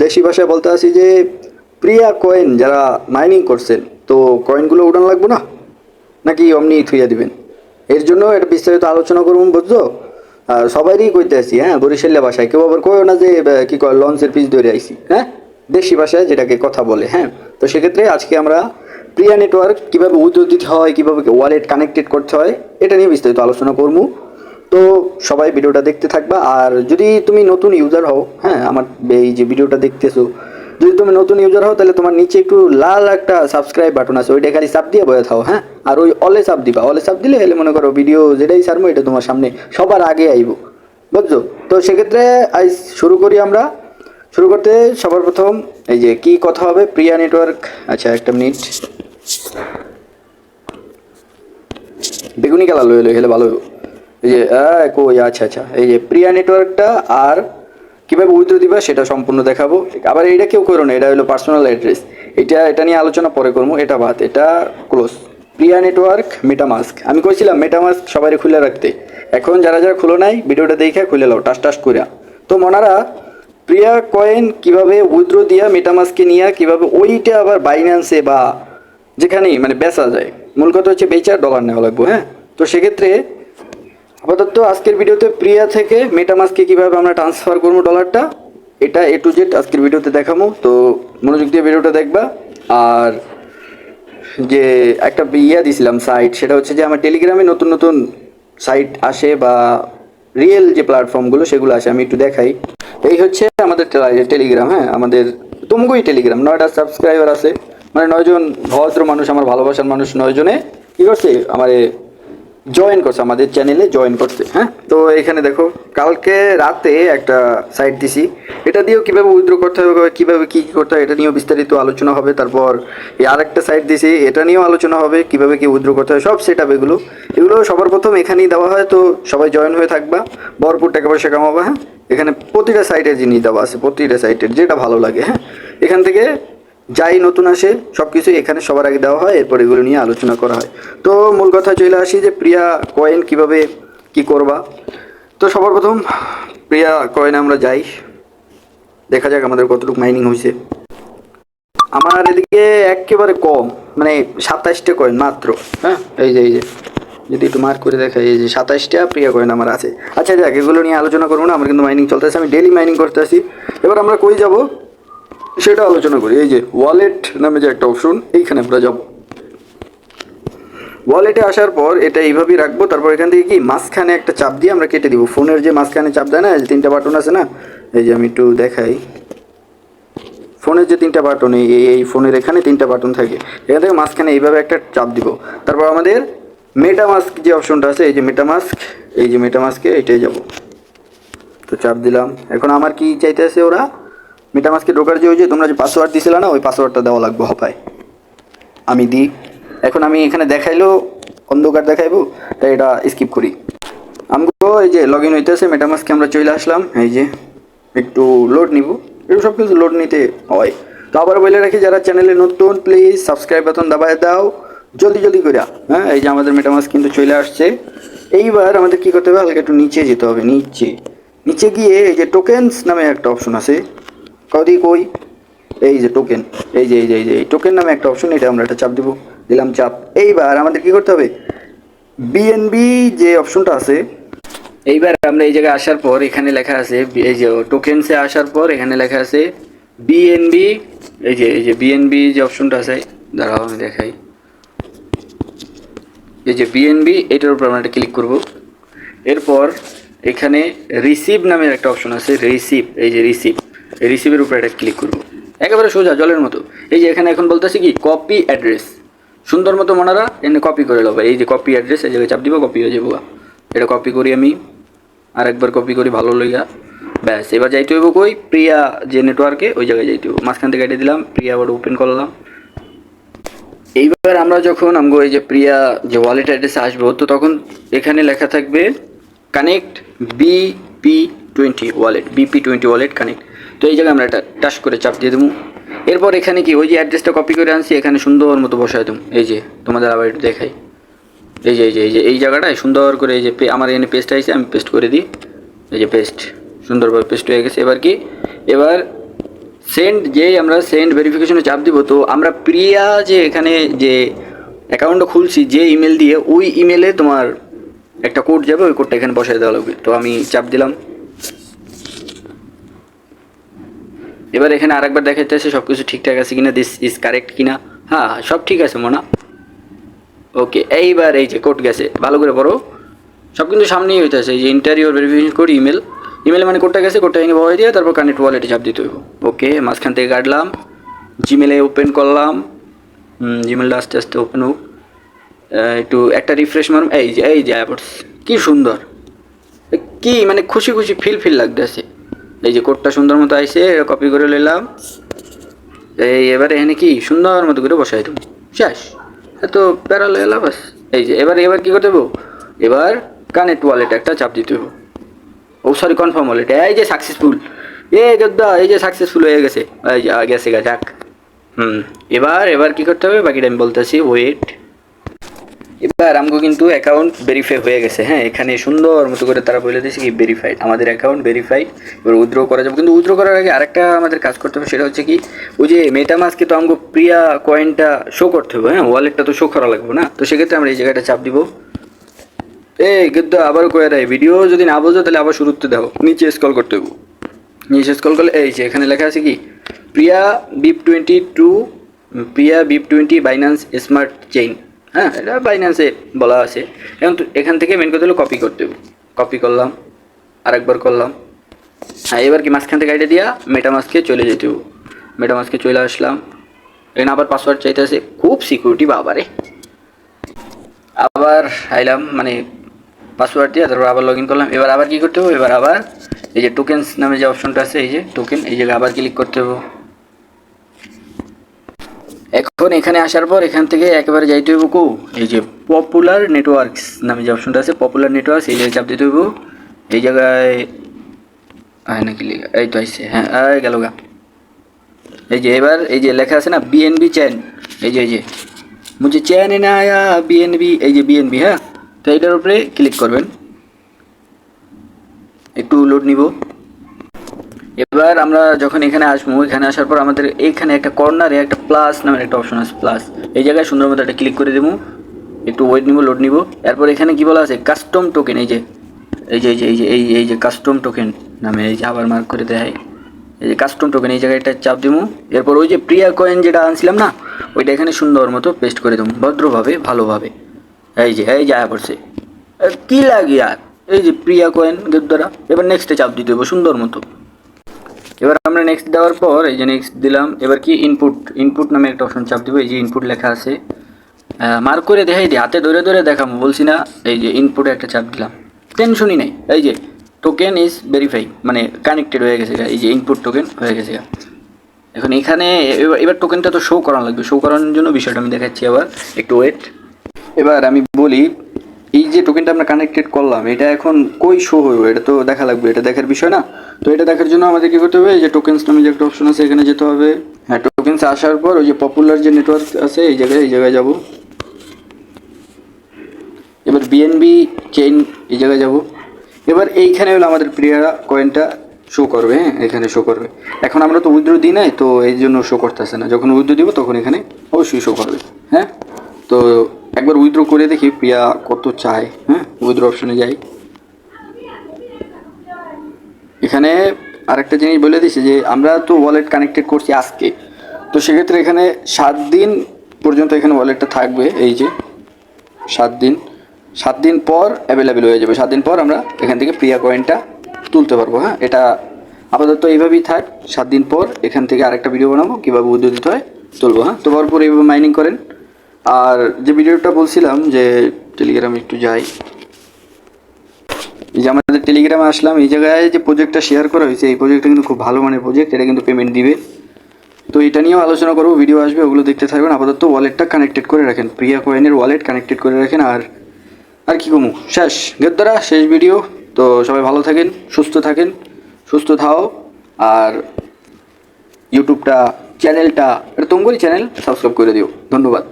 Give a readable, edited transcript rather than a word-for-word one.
দেশি ভাষায় বলতে আসি যে প্রিয়া কয়েন যারা মাইনিং করছেন, তো কয়েনগুলো উড়ান লাগবো না, নাকি অমনি থুইয়া দিবেন? এর জন্য এটা বিস্তারিত আলোচনা করুন, বুঝছো? আর সবাইরই কইতে আসি, হ্যাঁ, বরিশাল্য ভাষায়। কেউ আবার কয়ও না যে কি কয় লঞ্চের পিচ ধরে আইসি, হ্যাঁ, দেশি ভাষায় যেটাকে কথা বলে, হ্যাঁ। তো সেক্ষেত্রে আজকে আমরা প্রিয়া নেটওয়ার্ক কীভাবে উইথড্র দিতে হয়, কীভাবে ওয়ালেট কানেক্টেড করতে হয়, এটা নিয়ে বিস্তারিত আলোচনা করবো। তো সবাই ভিডিওটা দেখতে থাকবা। আর যদি তুমি নতুন ইউজার হও, হ্যাঁ, আমার এই যে ভিডিওটা দেখতেছো, যদি তুমি নতুন ইউজার হও তাহলে তোমার নিচে একটু লাল একটা সাবস্ক্রাইব বাটন আছে, ওইটা খালি চাপ দিয়ে বয়ে থাও, হ্যাঁ। আর ওই অলে চাপ দিবা, অলে চাপ দিলে হলে মনে করো ভিডিও যেটাই ছাড়বো এটা তোমার সামনে সবার আগে আইব, বুঝছো? তো সেক্ষেত্রে আজ শুরু করি আমরা। শুরু করতে সবার প্রথম এই যে কি কথা হবে, প্রিয়া নেটওয়ার্ক। আচ্ছা, একটা মিনিট, বেগুনি কালার লই হলে ভালো হইব। এই যে কই, আচ্ছা আচ্ছা, এই যে প্রিয়া নেটওয়ার্কটা আর কীভাবে উইথড্র দিবা সেটা সম্পূর্ণ দেখাবো। আবার এইটা কেউ করো না, এটা হলো পার্সোনাল অ্যাড্রেস, এটা নিয়ে আলোচনা পরে করবো, এটা বাদ, এটা ক্লোজ। প্রিয়া নেটওয়ার্ক মেটামাস্ক, আমি কইছিলাম মেটামাস্ক সবাই খুলে রাখতে, এখন যারা যারা খুলো নাই ভিডিওটা দেখে খুলে লাও টাস টাস করিয়া। তো মনারা প্রিয়া কয়েন কিভাবে উইথড্র দিয়া মেটামাস্কে নিয়ে কিভাবে ওইটা আবার বাইন্যান্সে বা যেখানেই মানে বেচা যায়, মূল কথা হচ্ছে বেচার ডলার নেওয়া লাগবে, হ্যাঁ। তো সেক্ষেত্রে আপাতত আজকের ভিডিওতে প্রিয়া থেকে মেটামাস্কে কীভাবে আমরা ট্রান্সফার করবো ডলারটা, এটা এ টু জেড আজকের ভিডিওতে দেখাবো। তো মনোযোগ দিয়ে ভিডিওটা দেখবা। আর যে একটা দিছিলাম সাইট, সেটা হচ্ছে যে আমার টেলিগ্রামে নতুন নতুন সাইট আসে বা রিয়েল যে প্ল্যাটফর্মগুলো সেগুলো আসে, আমি একটু দেখাই। এই হচ্ছে আমাদের টেলিগ্রাম, হ্যাঁ, আমাদের তুমগুই টেলিগ্রাম, 9টা সাবস্ক্রাইবার আছে, মানে 9জন ভদ্র মানুষ, আমার ভালোবাসার মানুষ 9জনে কী করছে, আমার জয়েন করছে, আমাদের চ্যানেলে জয়েন করছে, হ্যাঁ। তো এখানে দেখো কালকে রাতে একটা সাইট দিছি, এটা দিয়েও কীভাবে উইথড্র করতে হবে, কীভাবে কী করতে হয় এটা নিয়েও বিস্তারিত আলোচনা হবে। তারপর এই আরেকটা সাইট দিছি, এটা নিয়েও আলোচনা হবে, কীভাবে কী উইথড্র করতে হয়, সব সেট আপ এগুলো সবার প্রথম এখানেই দেওয়া হয়। তো সবাই জয়েন হয়ে থাকবা, ভরপুর টাকা পয়সা কামাবা, হ্যাঁ। এখানে প্রতিটা সাইটের জিনিস দেওয়া আছে, প্রতিটা সাইটের যেটা ভালো লাগে, হ্যাঁ। এখান থেকে যাই নতুন আসে সব কিছু এখানে সবার আগে দেওয়া হয়, এরপর এগুলো নিয়ে আলোচনা করা হয়। তো মূল কথা চলে আসি যে প্রিয়া কয়েন কিভাবে কি করবা। তো সবার প্রথম প্রিয়া কয়েন আমরা যাই, দেখা যাক আমাদের কতটুকু মাইনিং হয়েছে। আমার এদিকে একেবারে কম, মানে 27টা কয়েন মাত্র, হ্যাঁ। এই যে যদি একটু মার্ক করে দেখাই, এই যে 27টা প্রিয়া কয়েন আমার আছে। আচ্ছা যাক, এগুলো নিয়ে আলোচনা করবো না, আমার কিন্তু মাইনিং চলতেছে, আমি ডেলি মাইনিং করতে আসি। এবার আমরা কই যাব সেটা আলোচনা করি। এই যে ওয়ালেট নামে যে একটা অপশন, এইখানে আমরা যাব। ওয়ালেটে আসার পর এটা এইভাবেই রাখবো, তারপর এখান থেকে কি মাঝখানে একটা চাপ দিয়ে আমরা কেটে দিব। ফোনের যে মাঝখানে চাপ দেয় না, যে 3টা বাটন আছে না, এই যে আমি একটু দেখাই, ফোনের যে 3টা বাটন, এই ফোনের এখানে 3টা বাটন থাকে, এখান থেকে মাঝখানে এইভাবে একটা চাপ দিব। তারপর আমাদের মেটামাস্ক যে অপশনটা আছে, এই যে মেটামাস্ক, এই যে মেটামাস্কে এইটাই যাব। তো চাপ দিলাম, এখন আমার কি চাইতেছে ওরা, মেটামাস্কে ঢোকার যে ওই যে তোমরা যে পাসওয়ার্ড দিছিলে না, ওই পাসওয়ার্ডটা দেওয়া লাগবে হপায়, আমি দিই। এখন আমি এখানে দেখাইলো অন্ধকার দেখাইবো, তাই এটা স্কিপ করি। আমগো এই যে লগ ইন হইতেছে মেটামাস্কে, আমরা চলে আসলাম। এই যে একটু লোড নিব, একটু সব কিছু লোড নিতে হয়। তো আবার বলে রাখি, যারা চ্যানেলে নতুন প্লিজ সাবস্ক্রাইব বাটন দাবায় দাও জলদি জলদি করে, হ্যাঁ। এই যে আমাদের মেটামাস্ক কিন্তু চলে আসছে। এইবার আমাদের কী করতে হবে, হালকা একটু নিচে যেতে হবে, নিচে গিয়ে এই যে টোকেনস নামে একটা অপশন আছে, কই এই যে টোকেন, এই টোকেন নামে একটা অপশন, এটা আমরা একটা চাপ দিলাম চাপ। এইবার আমাদের কি করতে হবে, বিএনবি যে অপশনটা আছে, এইবার আমরা এই জায়গায় আসার পর এখানে লেখা আছে, এই যে টোকেনসে আসার পর এখানে লেখা আছে বিএনবি, এই যে বিএনবি যে অপশনটা আছে, দাঁড়াও আমি দেখাই, এই যে বিএনবি, এটার উপর আমরা একটা ক্লিক করব। এরপর এখানে রিসিভ নামের একটা অপশন আছে, রিসিভ, এই যে রিসিভের উপর একটা ক্লিক করব, একেবারে সোজা জলের মতো। এই যে এখানে এখন বলতেছি কি কপি অ্যাড্রেস, সুন্দর মতো মনারা এনে কপি করে নেবো। এই যে কপি অ্যাড্রেস, এই জায়গায় চাপ দিব, কপি হয়ে যাবো। এটা কপি করি আমি, আরেকবার কপি করি, ভালো লইয়া, ব্যাস। এবার যাইতে হইব কই, প্রিয়া যে নেটওয়ার্কে, ওই জায়গায় যাইতে হইব। মাঝখান থেকে কেটে দিলাম, প্রিয়া আবার ওপেন করলাম। এইবার আমরা যখন আমগো এই যে প্রিয়া যে ওয়ালেট অ্যাড্রেসে আসবো, তো তখন এখানে লেখা থাকবে connect BP20 wallet, BP20 wallet connect. তো এই জায়গায় আমরা একটা টাচ করে চাপ দিয়ে দেবো। এরপর এখানে কি ওই যে অ্যাড্রেসটা কপি করে আনছি, এখানে সুন্দর মতো বসায় দেবো। এই যে তোমাদের আবার একটু দেখাই, এই জায়গাটায় সুন্দর করে, এই যে আমার এখানে পেস্ট আইছে, আমি পেস্ট করে দিই। এই যে পেস্ট সুন্দরভাবে পেস্ট হয়ে গেছে। এবার কি, এবার আমরা সেন্ড ভেরিফিকেশনে চাপ দিব, তো আমরা প্রিয়া যে এখানে যে অ্যাকাউন্টটা খুলছি যে ইমেল দিয়ে, ওই ইমেলে তোমার একটা কোড যাবে, ওই কোডটা এখানে বসাই দেওয়া লাগবে। তো আমি চাপ দিলাম। এবার এখানে আরেকবার দেখাতে আছে সব কিছু ঠিকঠাক আছে কিনা, দিস ইজ কারেক্ট কিনা। হ্যাঁ, সব ঠিক আছে মোনা। ওকে, এইবার এই যে কোড গেছে, ভালো করে পড়ো। সব কিন্তু সামনেই হইতেছে, এই যে ইন্টারিওর ভেরিফিকেশন কোড ইমেলে মানে কোডটা গেছে, কোডটা এনে বসাই দিয়ে তারপর কানেক্ট ওয়ালেটে চাপ দিতে হইব। ওকে, মাঝখান থেকে কাটলাম, জিমেলে ওপেন করলাম। জিমেলটা আস্তে আস্তে ওপেন হোক, একটু একটা রিফ্রেশ মারুন। এই যে অ্যাপস কি সুন্দর, কি মানে খুশি খুশি ফিল লাগতেছে। এই যে কোডটা সুন্দর মতো আইসে, কপি করে নিলাম। এবারে এখানে কি সুন্দর মতো করে বসাই দেবো, শেষ। এত প্যারাল এলাম বাস। এই যে এবার কি করতে দেবো, এবার কানেক্ট ওয়ালেট একটা চাপ দিতে হবে। ও সরি, কনফার্ম ওয়ালেট। এই যে সাকসেসফুল, যোদ্ধা এই যে সাকসেসফুল হয়ে গেছে, এই যে গেছে যাক। এবার কি করতে হবে বাকিটা আমি বলতেছি, ওয়েট। এবার আমাকে কিন্তু অ্যাকাউন্ট ভেরিফাই হয়ে গেছে। হ্যাঁ, এখানে সুন্দর মতো করে তারা বলে দিয়েছে কি ভেরিফাইড, আমাদের অ্যাকাউন্ট ভেরিফাইড। এবার উইথড্র করা যাবে, কিন্তু উইথড্র করার আগে আরেকটা আমাদের কাজ করতে হবে, সেটা হচ্ছে কি ওই যে মেটামাস্কে তো আমাকে প্রিয়া কয়েনটা শো করতে হবে। হ্যাঁ, ওয়ালেটটা তো শো করা লাগবে না, তো সেক্ষেত্রে আমরা এই জায়গাটা চাপ দিব। কিন্তু আবার কয়ে দেয়, ভিডিও যদি না বোঝো তাহলে আবার শুরুতে দাও, নিচে স্ক্রল করতে হবে। নিচে স্ক্রল করলে এই যে এখানে লেখা আছে কি প্রিয়া BIP20 বাইন্যান্স স্মার্ট চেইন। হ্যাঁ, এটা বাইন্যান্সে বলা আছে। এখান থেকে মেন কথা হলো কপি করতে হবে। কপি করলাম, আরেকবার করলাম। হ্যাঁ, এবার কি মাঝখান থেকে আইডিয়া দিয়া মেটামাস্কে চলে যেতে হবে। মেটামাস্কে চলে আসলাম, এখানে আবার পাসওয়ার্ড চাইতেছে, খুব সিকিউরিটি বাবারে। আবার আইলাম, মানে পাসওয়ার্ড দিয়ে তারপর আবার লগ ইন করলাম। এবার আবার কী করতে হবে, এবার আবার এই যে টোকেন্স নামে যে অপশনটা আছে, এই যে টোকেন, এই জায়গায় আবার ক্লিক করতে হবে। এখন এখানে আসার পর এখান থেকে একেবারে যাইতে হইব এই যে পপুলার নেটওয়ার্কস নামে যে অপশনটা আছে, পপুলার নেটওয়ার্কস, এই জায়গায় চাপ দিতে হইব। এই জায়গায় নাকি লেখা, এই তো আসছে। হ্যাঁ, গেল গা। এই যে এবার এই যে লেখা আছে না BNB চেন, এই যে মুঝে চেন না আয়া BNB, এই যে BNB। হ্যাঁ, তো এইটার উপরে ক্লিক করবেন, একটু লোড নিব। এবার আমরা যখন এখানে আসবো, এখানে আসার পর আমাদের এইখানে একটা কর্নারে একটা প্লাস নামের একটা অপশন আছে, প্লাস, এই জায়গায় সুন্দর মতো একটা ক্লিক করে দেবো। একটু ওয়েট নিব, লোড নিব। এরপর এখানে কি বলা আছে, কাস্টম টোকেন, এই যে কাস্টম টোকেন নামে, এই যে আবার মার্ক করে দেয়, এই যে কাস্টম টোকেন, এই জায়গায় একটা চাপ দেবো। এরপর ওই যে প্রিয়া কয়েন যেটা আনছিলাম না, ওইটা এখানে সুন্দর মতো পেস্ট করে দেবো, ভদ্রভাবে ভালোভাবে। এই যে আয়া পড়ছে, কী লাগে আর, এই যে প্রিয়া কয়েন দ্বারা। এবার নেক্সটে চাপ দিতে হবে সুন্দর মতো। এবার আমরা নেক্সট দেওয়ার পর এই যে নেক্সট দিলাম। এবার কি ইনপুট নামে একটা অপশন চাপ দিব, এই যে ইনপুট লেখা আছে, মার্ক করে দেখাই দিই, হাতে ধরে দেখাবো বলছি না। এই যে ইনপুটে একটা চাপ দিলাম, টেনশনই নেই। এই যে টোকেন ইজ ভেরিফাই, মানে কানেক্টেড হয়ে গেছে, এই যে ইনপুট টোকেন হয়ে গেছে। এখন এখানে এবার টোকেনটা তো শো করানো লাগবে, শো করানোর জন্য বিষয়টা আমি দেখাচ্ছি, আবার একটু ওয়েট। এবার আমি বলি, এই যে টোকেনটা আমরা কানেক্টেড করলাম, এটা এখন কই শো হইব, এটা তো দেখা লাগবে, এটা দেখার বিষয় না। তো এটা দেখার জন্য আমাদের কী করতে হবে, এই যে টোকেন্স নামে যে একটা অপশন আছে, এখানে যেতে হবে। হ্যাঁ, টোকেন্স আসার পর ওই যে পপুলার যে নেটওয়ার্ক আছে, এই জায়গায় যাব। এবার BNB চেইন, এই জায়গায় যাব। এবার এইখানে হলো আমাদের প্রিয়া কয়েনটা শো করবে। হ্যাঁ, এখানে শো করবে। এখন আমরা তো উইথড্র দিই নাই, তো এই জন্য শো করতেছে না। যখন উইথড্র দিব তখন এখানে অবশ্যই শো করবে। হ্যাঁ, তো একবার উইথড্র করে দেখি প্রিয়া কত চায়। হ্যাঁ, উইথড্র অপশনে যাই। এখানে আরেকটা জিনিস বলে দিচ্ছি যে আমরা তো ওয়ালেট কানেক্টেড করছি আজকে, তো সেক্ষেত্রে এখানে 7 দিন পর্যন্ত এখানে ওয়ালেটটা থাকবে। এই যে 7 দিন পর অ্যাভেলেবেল হয়ে যাবে। 7 দিন পর আমরা এখান থেকে প্রিয়া কয়েনটা তুলতে পারবো। হ্যাঁ, এটা আপাতত এইভাবেই থাক। 7 দিন পর এখান থেকে আরেকটা ভিডিও বানাবো কীভাবে উইথড্র দিতে হয়, তুলবো। হ্যাঁ, তোলার পর এইভাবে মাইনিং করেন। আর যে ভিডিওটা বলছিলাম যে টেলিগ্রামে একটু যাই, এই যে আমাদের টেলিগ্রামে আসলাম, এই জায়গায় যে প্রজেক্টটা শেয়ার করা হয়েছে, এই প্রজেক্টটা কিন্তু খুব ভালো মানের প্রজেক্ট, এটা কিন্তু পেমেন্ট দিবে। তো এটা নিয়েও আলোচনা করবো, ভিডিও আসবে, ওগুলো দেখতে থাকবেন। আপাতত ওয়ালেটটা কানেক্টেড করে রাখেন, প্রিয়া কয়েনের ওয়ালেট কানেক্টেড করে রাখেন। আর কি কমু, শেষ গেদ্দারা, শেষ ভিডিও। তো সবাই ভালো থাকেন, সুস্থ থাও। আর ইউটিউবটা চ্যানেলটা, এটা তোমারই চ্যানেল, সাবস্ক্রাইব করে দিও। ধন্যবাদ।